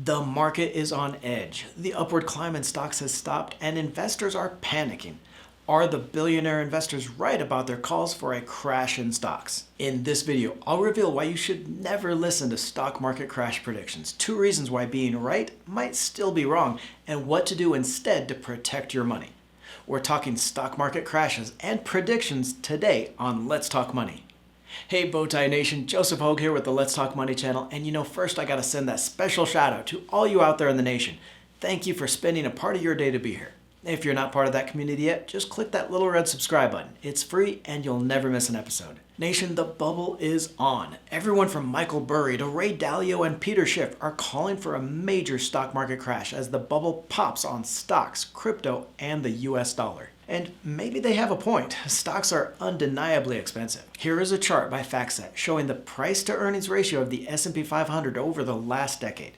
The market is on edge. The upward climb in stocks has stopped and investors are panicking. Are the billionaire investors right about their calls for a crash in stocks? In this video, I'll reveal why you should never listen to stock market crash predictions, 2 reasons why being right might still be wrong, and what to do instead to protect your money. We're talking stock market crashes and predictions today on Let's Talk Money. Hey Bowtie Nation, Joseph Hogue here with the Let's Talk Money channel, and first I gotta send that special shout out to all you out there in the nation. Thank you for spending a part of your day to be here. If you're not part of that community yet, just click that little red subscribe button. It's free and you'll never miss an episode. Nation, the bubble is on. Everyone from Michael Burry to Ray Dalio and Peter Schiff are calling for a major stock market crash as the bubble pops on stocks, crypto, and the US dollar. And maybe they have a point. Stocks are undeniably expensive. Here is a chart by FactSet showing the price to earnings ratio of the S&P 500 over the last decade.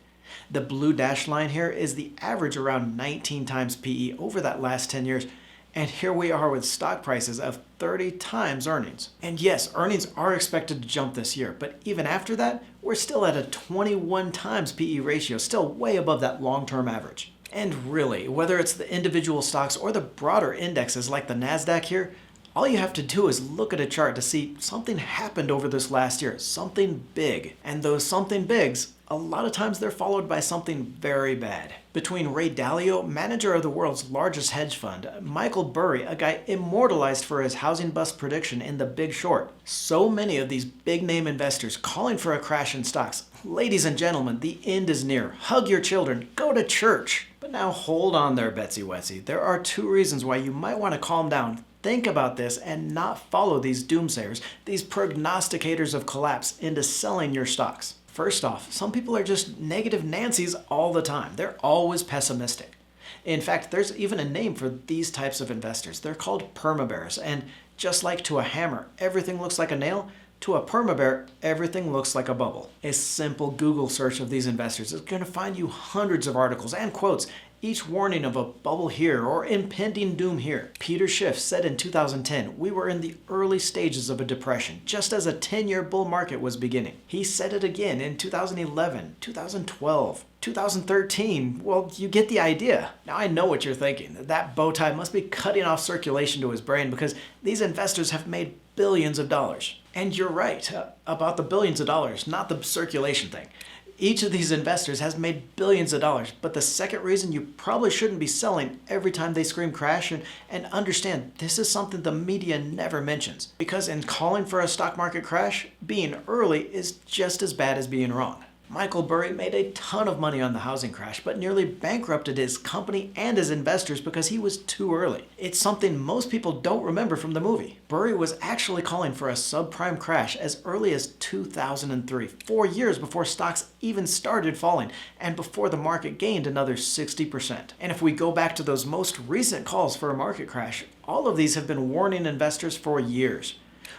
The blue dashed line here is the average around 19 times PE over that last 10 years. And here we are with stock prices of 30 times earnings. And yes, earnings are expected to jump this year, but even after that, we're still at a 21 times PE ratio, still way above that long-term average. And really, whether it's the individual stocks or the broader indexes like the NASDAQ here, all you have to do is look at a chart to see something happened over this last year, something big. And those something bigs, a lot of times they're followed by something very bad. Between Ray Dalio, manager of the world's largest hedge fund, Michael Burry, a guy immortalized for his housing bust prediction in The Big Short, so many of these big name investors calling for a crash in stocks. Ladies and gentlemen, the end is near. Hug your children, go to church. But now hold on there, Betsy Wetsy. There are 2 reasons why you might want to calm down. Think about this and not follow these doomsayers, these prognosticators of collapse, into selling your stocks. First off, some people are just negative Nancy's all the time. They're always pessimistic. In fact, there's even a name for these types of investors. They're called perma-bears. And just like to a hammer, everything looks like a nail, to a perma-bear, everything looks like a bubble. A simple Google search of these investors is going to find you hundreds of articles and quotes, each warning of a bubble here or impending doom here. Peter Schiff said in 2010, we were in the early stages of a depression, just as a 10-year bull market was beginning. He said it again in 2011, 2012, 2013. Well, you get the idea. Now I know what you're thinking. That bow tie must be cutting off circulation to his brain because these investors have made billions of dollars. And you're right about the billions of dollars, not the circulation thing. Each of these investors has made billions of dollars, but the second reason you probably shouldn't be selling every time they scream crash, and understand this is something the media never mentions. Because in calling for a stock market crash, being early is just as bad as being wrong. Michael Burry made a ton of money on the housing crash, but nearly bankrupted his company and his investors because he was too early. It's something most people don't remember from the movie. Burry was actually calling for a subprime crash as early as 2003, 4 years before stocks even started falling and before the market gained another 60%. And if we go back to those most recent calls for a market crash, all of these have been warning investors for years.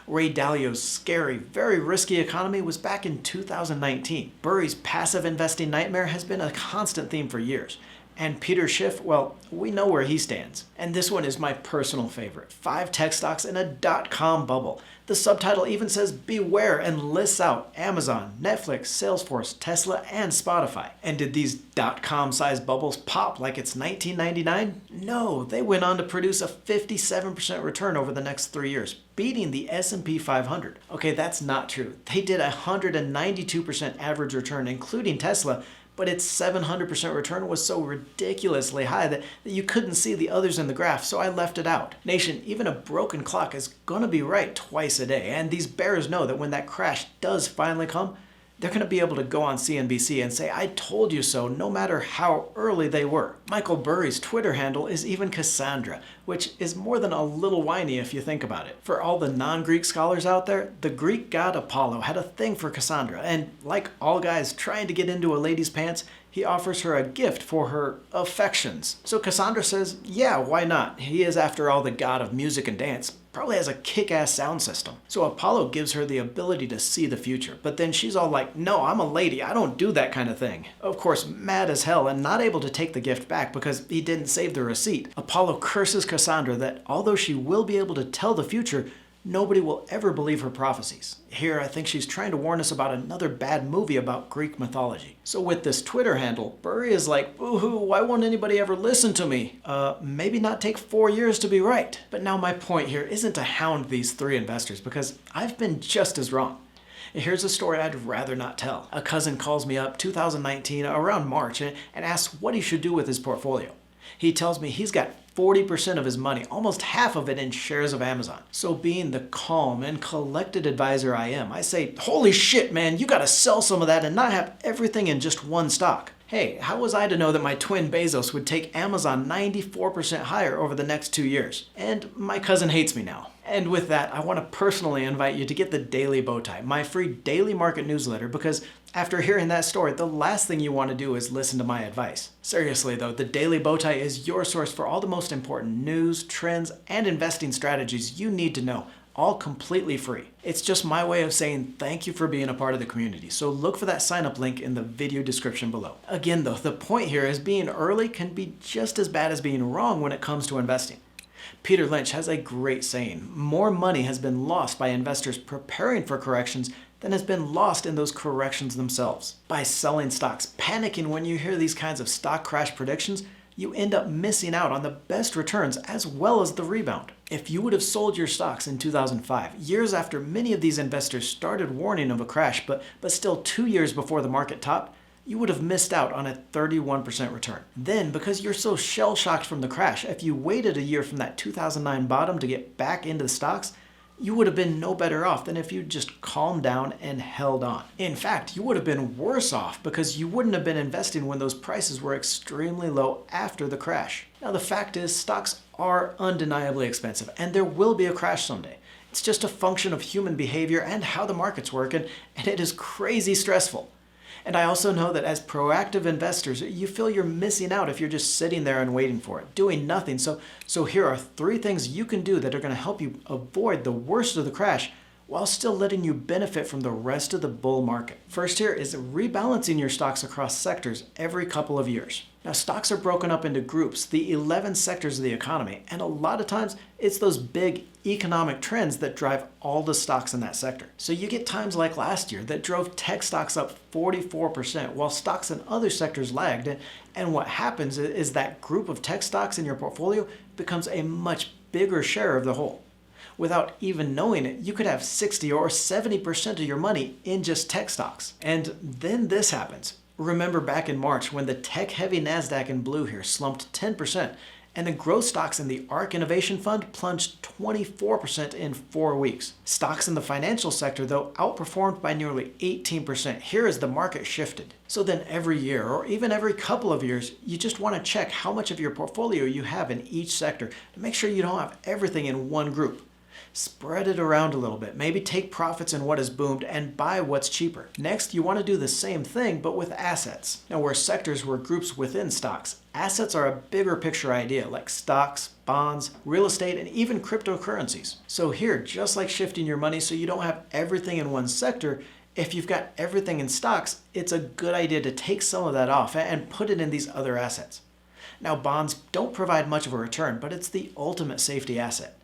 Ray Dalio's scary, very risky economy was back in 2019. Burry's passive investing nightmare has been a constant theme for years. And Peter Schiff, well, we know where he stands. And this one is my personal favorite. 5 tech stocks in a dot-com bubble. The subtitle even says beware and lists out Amazon, Netflix, Salesforce, Tesla, and Spotify. And did these dot-com sized bubbles pop like it's 1999? No, they went on to produce a 57% return over the next 3 years, beating the S&P 500. Okay, that's not true. They did a 192% average return, including Tesla, but its 700% return was so ridiculously high that you couldn't see the others in the graph, so I left it out. Nation, even a broken clock is gonna be right twice a day, and these bears know that when that crash does finally come, they're going to be able to go on CNBC and say, I told you so, no matter how early they were. Michael Burry's Twitter handle is even Cassandra, which is more than a little whiny if you think about it. For all the non-Greek scholars out there, the Greek god Apollo had a thing for Cassandra, and like all guys trying to get into a lady's pants, he offers her a gift for her affections. So Cassandra says, yeah, why not? He is after all the god of music and dance. Probably has a kick-ass sound system. So Apollo gives her the ability to see the future, but then she's all like, no, I'm a lady, I don't do that kind of thing. Of course, mad as hell and not able to take the gift back because he didn't save the receipt, Apollo curses Cassandra that although she will be able to tell the future, Nobody will ever believe her prophecies. Here, I think she's trying to warn us about another bad movie about Greek mythology. So with this Twitter handle, Burry is like, boo-hoo, why won't anybody ever listen to me? Maybe not take 4 years to be right. But now my point here isn't to hound these 3 investors because I've been just as wrong. Here's a story I'd rather not tell. A cousin calls me up 2019 around March and asks what he should do with his portfolio. He tells me he's got 40% of his money, almost half of it in shares of Amazon. So being the calm and collected advisor I am, I say, holy shit, man, you gotta sell some of that and not have everything in just one stock. Hey, how was I to know that my twin Bezos would take Amazon 94% higher over the next 2 years? And my cousin hates me now. And with that, I want to personally invite you to get the Daily Bowtie, my free daily market newsletter, because after hearing that story, the last thing you want to do is listen to my advice. Seriously though, the Daily Bowtie is your source for all the most important news, trends, and investing strategies you need to know, all completely free. It's just my way of saying thank you for being a part of the community, so look for that sign up link in the video description below. Again though, the point here is being early can be just as bad as being wrong when it comes to investing. Peter Lynch has a great saying, more money has been lost by investors preparing for corrections than has been lost in those corrections themselves. By selling stocks, panicking when you hear these kinds of stock crash predictions, you end up missing out on the best returns as well as the rebound. If you would have sold your stocks in 2005, years after many of these investors started warning of a crash, but still 2 years before the market topped, you would have missed out on a 31% return. Then, because you're so shell-shocked from the crash, if you waited a year from that 2009 bottom to get back into the stocks, you would have been no better off than if you just calmed down and held on. In fact, you would have been worse off because you wouldn't have been investing when those prices were extremely low after the crash. Now, the fact is, stocks are undeniably expensive, and there will be a crash someday. It's just a function of human behavior and how the markets work, and it is crazy stressful. And I also know that as proactive investors, you feel you're missing out if you're just sitting there and waiting for it, doing nothing. So here are 3 things you can do that are going to help you avoid the worst of the crash while still letting you benefit from the rest of the bull market. First here is rebalancing your stocks across sectors every couple of years. Now, stocks are broken up into groups, the 11 sectors of the economy, and a lot of times it's those big economic trends that drive all the stocks in that sector. So you get times like last year that drove tech stocks up 44% while stocks in other sectors lagged. And what happens is that group of tech stocks in your portfolio becomes a much bigger share of the whole. Without even knowing it, you could have 60 or 70% of your money in just tech stocks. And then this happens. Remember back in March when the tech-heavy NASDAQ in blue here slumped 10%, and the growth stocks in the ARK Innovation Fund plunged 24% in 4 weeks. Stocks in the financial sector, though, outperformed by nearly 18% here as the market shifted. So then every year, or even every couple of years, you just want to check how much of your portfolio you have in each sector to make sure you don't have everything in one group. Spread it around a little bit. Maybe take profits in what has boomed and buy what's cheaper. Next, you want to do the same thing, but with assets. Now, where sectors were groups within stocks, assets are a bigger picture idea like stocks, bonds, real estate, and even cryptocurrencies. So here, just like shifting your money so you don't have everything in one sector, if you've got everything in stocks, it's a good idea to take some of that off and put it in these other assets. Now, bonds don't provide much of a return, but it's the ultimate safety asset.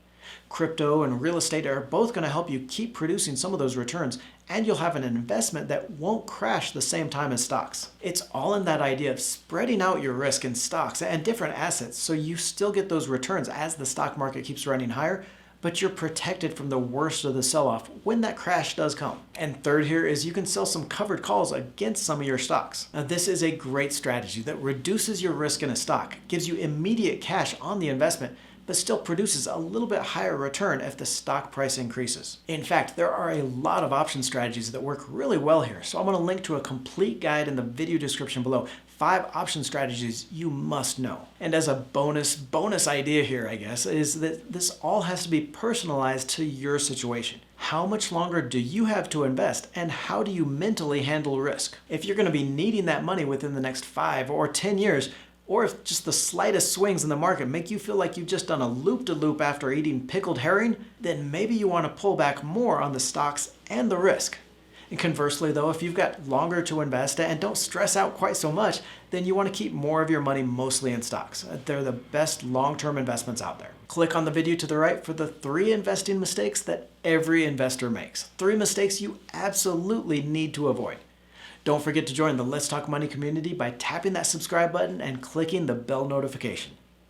Crypto and real estate are both going to help you keep producing some of those returns, and you'll have an investment that won't crash the same time as stocks. It's all in that idea of spreading out your risk in stocks and different assets so you still get those returns as the stock market keeps running higher, but you're protected from the worst of the sell-off when that crash does come. And third here is you can sell some covered calls against some of your stocks. Now, this is a great strategy that reduces your risk in a stock, gives you immediate cash on the investment, but still produces a little bit higher return if the stock price increases. In fact, there are a lot of option strategies that work really well here, so I'm going to link to a complete guide in the video description below, 5 option strategies you must know. And as a bonus idea here, I guess, is that this all has to be personalized to your situation. How much longer do you have to invest, and how do you mentally handle risk? If you're going to be needing that money within the next 5 or 10 years, or if just the slightest swings in the market make you feel like you've just done a loop-de-loop after eating pickled herring, then maybe you want to pull back more on the stocks and the risk. And conversely though, if you've got longer to invest and don't stress out quite so much, then you want to keep more of your money mostly in stocks. They're the best long-term investments out there. Click on the video to the right for the 3 investing mistakes that every investor makes. 3 mistakes you absolutely need to avoid. Don't forget to join the Let's Talk Money community by tapping that subscribe button and clicking the bell notification.